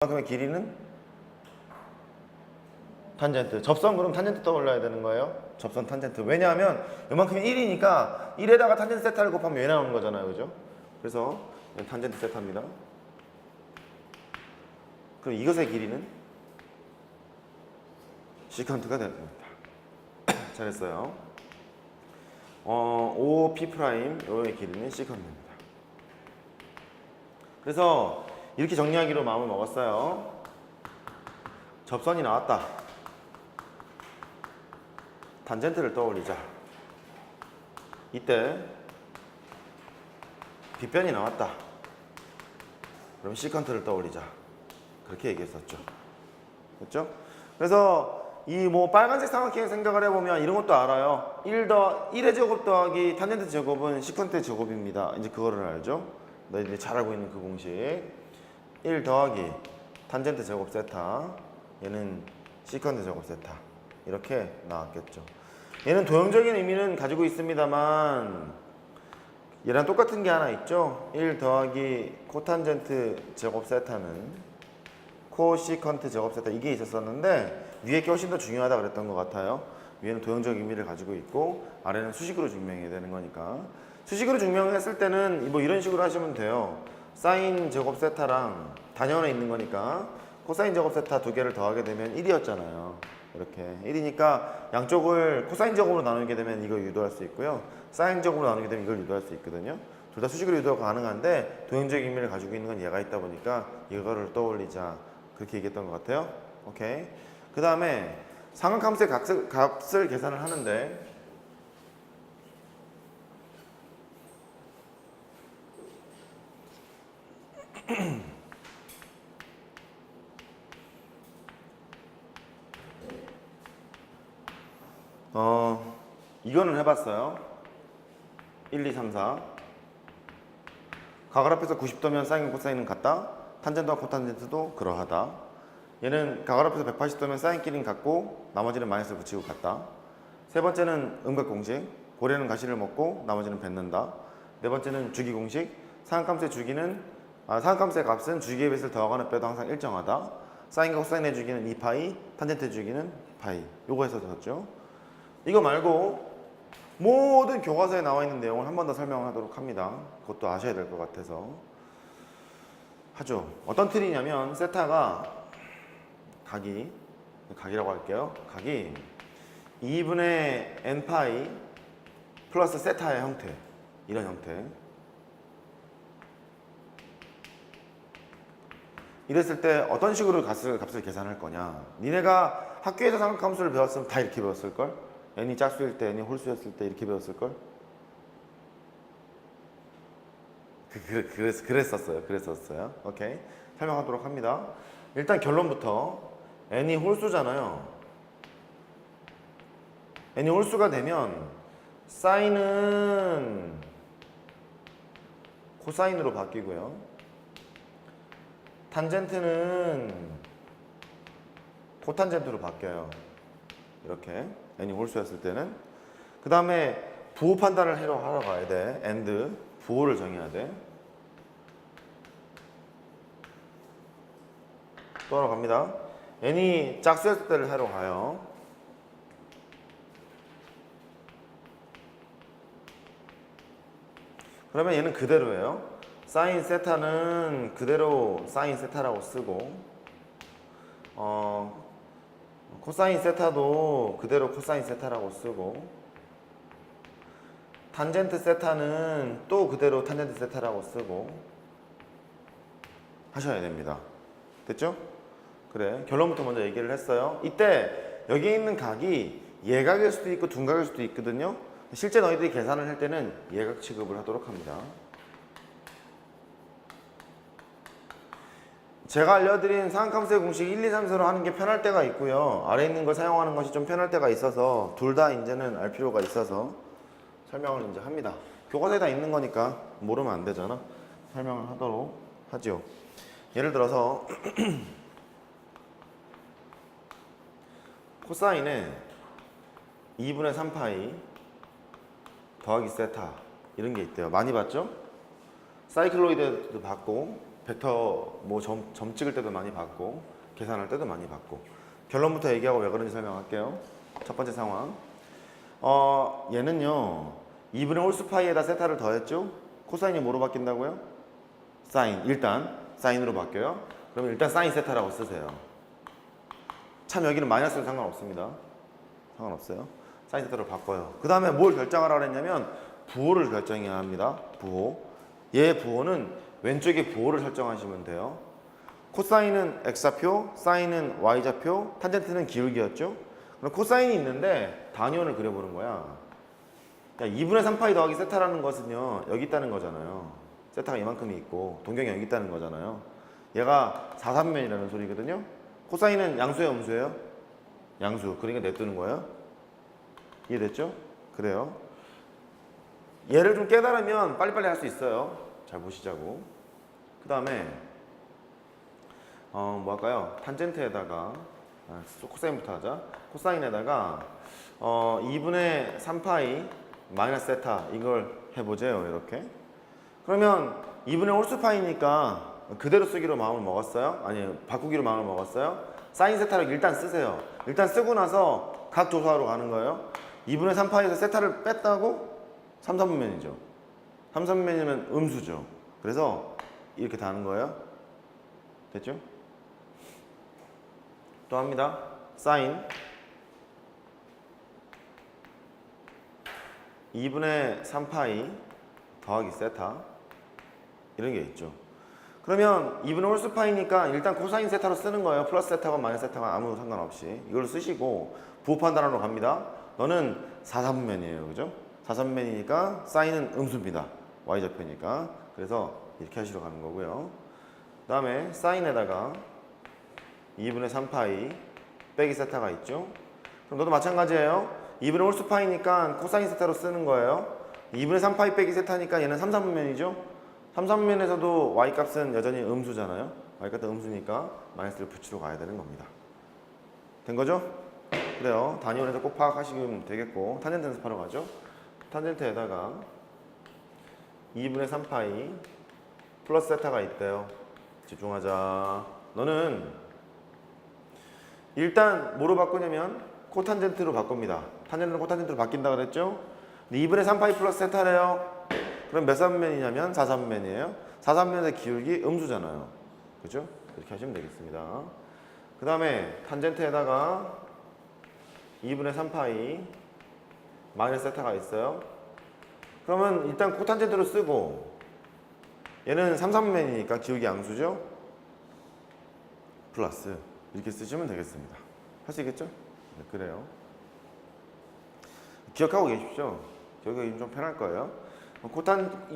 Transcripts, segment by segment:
그러면 길이는 탄젠트. 접선 그럼 탄젠트 떠올려야 되는 거예요. 접선 탄젠트. 왜냐하면 이만큼이 1이니까 1에다가 탄젠트 세타를 곱하면 왜 나오는 거잖아요. 그죠? 그래서 탄젠트 세타입니다. 그럼 이것의 길이는 시컨트가 됩니다. 잘했어요. OP' 요의 길이는 시컨트입니다. 그래서 이렇게 정리하기로 마음을 먹었어요. 접선이 나왔다. 탄젠트를 떠올리자. 이때 빗변이 나왔다. 그럼 시컨트를 떠올리자. 그렇게 얘기했었죠. 그렇죠? 그래서 이 빨간색 삼각형 생각을 해보면 이런 것도 알아요. 1의 제곱 더하기 탄젠트 제곱은 시컨트의 제곱입니다. 이제 그거를 알죠? 너희들이 잘 알고 있는 그 공식. 1 더하기 탄젠트 제곱 세타, 얘는 시컨트 제곱 세타, 이렇게 나왔겠죠. 얘는 도형적인 의미는 가지고 있습니다만 얘랑 똑같은 게 하나 있죠. 1 더하기 코탄젠트 제곱 세타는 코시컨트 제곱 세타, 이게 있었었는데 위에 게 훨씬 더 중요하다 그랬던 것 같아요. 위에는 도형적 의미를 가지고 있고 아래는 수식으로 증명해야 되는 거니까. 수식으로 증명했을 때는 이런 식으로 하시면 돼요. 사인 제곱 세타랑 단연에 있는 거니까 코사인 제곱 세타 두 개를 더하게 되면 1이었잖아요. 이렇게 1이니까 양쪽을 코사인 제곱으로 나누게 되면 이걸 유도할 수 있고요. 사인 제곱으로 나누게 되면 이걸 유도할 수 있거든요. 둘 다 수식으로 유도가 가능한데 도형적 의미를 가지고 있는 건 얘가 있다 보니까 이거를 떠올리자, 그렇게 얘기했던 것 같아요. 오케이. 그 다음에 삼각함수의 값을 계산을 하는데 이거는 해봤어요. 1, 2, 3, 4. 가글 앞에서 90도면 사인 코사인은 같다. 탄젠트와 코탄젠트도 그러하다. 얘는 가글 앞에서 180도면 사인끼리는 같고 나머지는 마이너스를 붙이고 같다. 세 번째는 음각공식. 고래는 가시를 먹고 나머지는 뱉는다. 네 번째는 주기공식. 상함수의 값은 주기의 배수를 더하거나 빼도 항상 일정하다. 사인과 코사인의 주기는 2파이, 탄젠트의 주기는 파이. 요거 해서 줬죠. 이거 말고 모든 교과서에 나와 있는 내용을 한 번 더 설명하도록 합니다. 그것도 아셔야 될 것 같아서 하죠. 어떤 틀이냐면 세타가 각이라고 할게요. 각이 2분의 n파이 플러스 세타의 형태, 이런 형태. 이랬을 때 어떤 식으로 값을 계산할 거냐. 니네가 학교에서 삼각함수를 배웠으면 다 이렇게 배웠을걸? n이 짝수일 때, n이 홀수였을 때 이렇게 배웠을걸? 그랬었어요. 오케이. 설명하도록 합니다. 일단 결론부터 n이 홀수잖아요. n이 홀수가 되면 사인은 코사인으로 바뀌고요. 탄젠트는 코탄젠트로 바뀌어요. 이렇게 n이 홀수였을 때는. 그 다음에 부호 판단을 하러 가야 돼. and 부호를 정해야 돼. 또 하러 갑니다. n이 짝수였을 때를 하러 가요. 그러면 얘는 그대로예요. 사인 세타는 그대로 사인 세타라고 쓰고 코사인 세타도 그대로 코사인 세타라고 쓰고 탄젠트 세타는 또 그대로 탄젠트 세타라고 쓰고 하셔야 됩니다. 됐죠? 그래, 결론부터 먼저 얘기를 했어요. 이때 여기 있는 각이 예각일 수도 있고 둔각일 수도 있거든요. 실제 너희들이 계산을 할 때는 예각 취급을 하도록 합니다. 제가 알려드린 삼각함수의 공식 1, 2, 3, 4로 하는 게 편할 때가 있고요. 아래 있는 걸 사용하는 것이 좀 편할 때가 있어서 둘 다 이제는 알 필요가 있어서 설명을 이제 합니다. 교과서에 다 있는 거니까 모르면 안 되잖아. 설명을 하도록 하죠. 예를 들어서 코사인에 2분의 3파이 더하기 세타, 이런 게 있대요. 많이 봤죠? 사이클로이드도 봤고 벡터 뭐 점 찍을 때도 많이 봤고 계산할 때도 많이 봤고. 결론부터 얘기하고 왜 그런지 설명할게요. 첫 번째 상황. 얘는요 2분의 홀수파이에다 세타를 더했죠. 코사인이 뭐로 바뀐다고요? 사인. 일단 사인으로 바뀌어요. 그러면 일단 사인 세타라고 쓰세요. 참 여기는 마이너스는 상관없습니다. 상관없어요. 사인 세타로 바꿔요. 그 다음에 뭘 결정하라고 했냐면 부호를 결정해야 합니다. 부호. 얘 부호는 왼쪽에 부호를 설정하시면 돼요. 코사인은 x좌표, 사인은 y좌표, 탄젠트는 기울기였죠. 그럼 코사인이 있는데 단위원을 그려보는 거야. 2분의 3파이 더하기 세타라는 것은요 여기 있다는 거잖아요. 세타가 이만큼이 있고 동경이 여기 있다는 거잖아요. 얘가 4,3면이라는 소리거든요. 코사인은 양수예요, 음수예요? 양수. 그러니까 내뜨는 거예요. 이해됐죠? 그래요. 얘를 좀 깨달으면 빨리빨리 할 수 있어요. 잘 보시자고. 그 다음에 뭐 할까요? 탄젠트에다가 코사인부터 하자. 코사인에다가 2분의 3파이 마이너스 세타 이걸 해보재요. 이렇게. 그러면 2분의 홀수파이니까 그대로 쓰기로 마음을 먹었어요? 아니 바꾸기로 마음을 먹었어요? 사인 세타를 일단 쓰세요. 일단 쓰고 나서 각 조사하러 가는 거예요. 2분의 3파이에서 세타를 뺐다고 3,3분면이죠. 3,3분면이면 음수죠. 그래서 이렇게 다 하는 거예요. 됐죠? 또 합니다. 사인 2분의 3파이 더하기 세타 이런 게 있죠. 그러면 2분의 홀수파이니까 일단 코사인 세타로 쓰는 거예요. 플러스 세타건 마이너스 세타건 아무 상관없이 이걸로 쓰시고 부호 판단하러 갑니다. 너는 4,3분면이에요. 그죠? 4,3분면이니까 사인은 음수입니다. y좌표니까. 그래서 이렇게 하시러 가는 거고요. 그 다음에 사인에다가 2분의 3파이 빼기 세타가 있죠. 그럼 너도 마찬가지예요. 2분의 홀수파이니까 코사인 세타로 쓰는 거예요. 2분의 3파이 빼기 세타니까 얘는 3,3분면이죠. 3,3분면에서도 y값은 여전히 음수잖아요. y값은 음수니까 마이너스를 붙이러 가야 되는 겁니다. 된 거죠? 그래요. 단위원에서 꼭 파악하시면 되겠고 탄젠트 연습하러 가죠. 탄젠트에다가 2분의 3파이 플러스 세타가 있대요. 집중하자. 너는 일단 뭐로 바꾸냐면 코탄젠트로 바꿉니다. 탄젠트는 코탄젠트로 바뀐다 그랬죠? 2분의 3파이 플러스 세타래요. 그럼 몇 사분면이냐면 4사분면이에요. 4사분면의 기울기 음수잖아요. 그죠? 이렇게 하시면 되겠습니다. 그 다음에 탄젠트에다가 2분의 3파이 마이너스 세타가 있어요. 그러면 일단 코탄젠트로 쓰고 얘는 3사분면이니까 기울기 양수죠? 플러스 이렇게 쓰시면 되겠습니다. 하시겠죠? 네, 그래요. 기억하고 계십시오. 기억하기 좀 편할 거예요.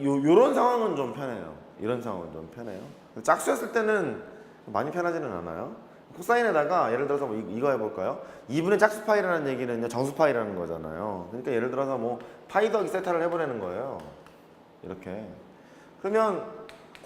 요런 상황은 좀 편해요. 이런 상황은 좀 편해요. 짝수였을 때는 많이 편하지는 않아요. 코사인에다가 예를 들어서 뭐 이거 해볼까요? 2분의 짝수파이라는 얘기는요 정수파이라는 거잖아요. 그러니까 예를 들어서 뭐 파이 더하기 세타를 해보라는 거예요. 이렇게. 그러면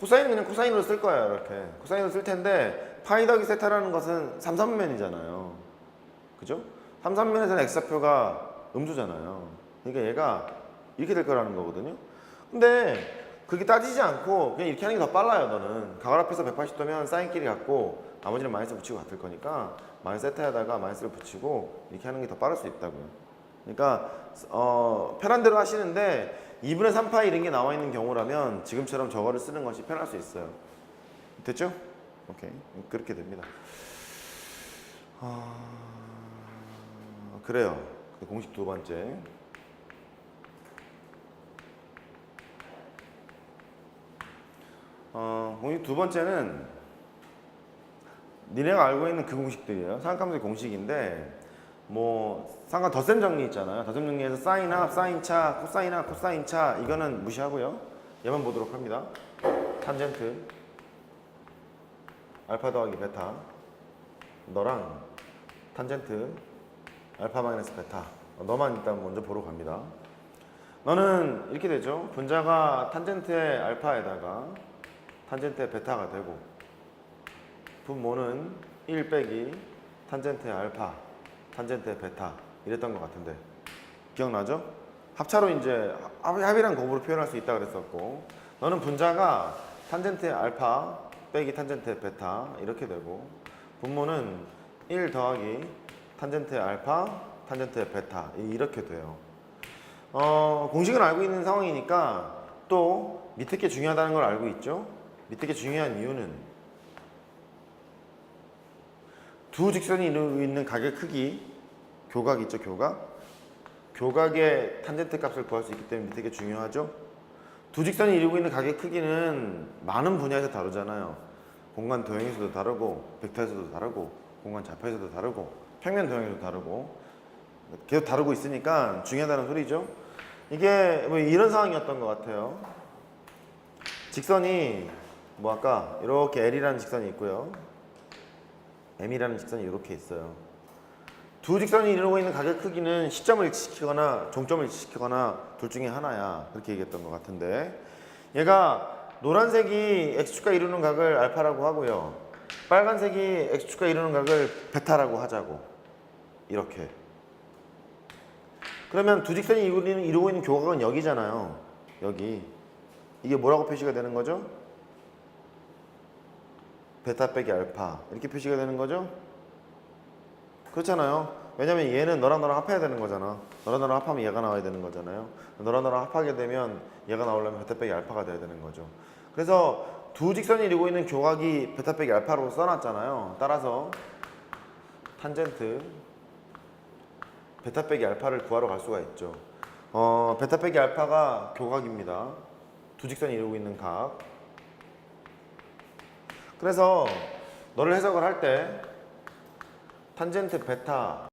코사인은 그냥 코사인으로 쓸 거예요. 이렇게. 코사인으로 쓸 텐데 파이 더하기 세타라는 것은 3,3면이잖아요. 그죠? 3,3면에서는 x좌표가 음수잖아요. 그러니까 얘가 이렇게 될 거라는 거거든요. 근데 그렇게 따지지 않고 그냥 이렇게 하는 게 더 빨라요. 너는 각을 합해서 180도면 사인끼리 같고 나머지는 마이너스 붙이고 같을 거니까 마이너스 세타에다가 마이너스를 붙이고 이렇게 하는 게 더 빠를 수 있다고요. 그러니까 편한 대로 하시는데 2분의 3파이 이런 게 나와 있는 경우라면 지금처럼 저거를 쓰는 것이 편할 수 있어요. 됐죠? 오케이. 그렇게 됩니다. 그래요. 공식 두 번째. 공식 두 번째는 니네가 알고 있는 그 공식들이에요. 삼각함수의 공식인데 뭐 상관 덧셈 정리 있잖아요. 덧셈 정리에서 사인 합, 사인 차, 코사인 합, 코사인 차 이거는 무시하고요. 얘만 보도록 합니다. 탄젠트 알파 더하기 베타 너랑 탄젠트 알파 마이너스 베타 너만 일단 먼저 보러 갑니다. 너는 이렇게 되죠. 분자가 탄젠트의 알파에다가 탄젠트의 베타가 되고 분모는 1 빼기 탄젠트의 알파 탄젠트의 베타 이랬던 것 같은데 기억나죠? 합차로 이제 합이란 곱으로 표현할 수 있다 그랬었고 너는 분자가 탄젠트의 알파 빼기 탄젠트 베타 이렇게 되고, 분모는 1 더하기 탄젠트 알파 탄젠트 베타 이렇게 돼요. 공식을 알고 있는 상황이니까 또 밑에 게 중요하다는 걸 알고 있죠. 밑에 게 중요한 이유는 두 직선이 이루고 있는 각의 크기, 교각 있죠, 교각의 탄젠트 값을 구할 수 있기 때문에 밑에 게 중요하죠. 두 직선이 이루고 있는 각의 크기는 많은 분야에서 다르잖아요. 공간 도형에서도 다르고, 벡터에서도 다르고, 공간 좌표에서도 다르고, 평면 도형에서도 다르고, 계속 다르고 있으니까 중요하다는 소리죠. 이게 뭐 이런 상황이었던 것 같아요. 직선이 뭐 아까 이렇게 L이라는 직선이 있고요, M이라는 직선이 이렇게 있어요. 두 직선이 이루고 있는 각의 크기는 시점을 일치시키거나 종점을 일치시키거나 둘 중에 하나야, 그렇게 얘기했던 것 같은데, 얘가 노란색이 x축과 이루는 각을 알파라고 하고요, 빨간색이 x축과 이루는 각을 베타라고 하자고. 이렇게. 그러면 두 직선이 이루고 있는 교각은 여기잖아요. 여기. 이게 뭐라고 표시가 되는 거죠? 베타 빼기 알파 이렇게 표시가 되는 거죠? 그렇잖아요. 왜냐면 얘는 너랑 너랑 합해야 되는 거잖아. 너랑 너랑 합하면 얘가 나와야 되는 거잖아요. 너랑 너랑 합하게 되면 얘가 나오려면 베타 빼기 알파가 돼야 되는 거죠. 그래서 두 직선이 이루고 있는 교각이 베타 빼기 알파로 써놨잖아요. 따라서 탄젠트 베타 빼기 알파를 구하러 갈 수가 있죠. 베타 빼기 알파가 교각입니다. 두 직선이 이루고 있는 각. 그래서 너를 해석을 할 때 탄젠트 베타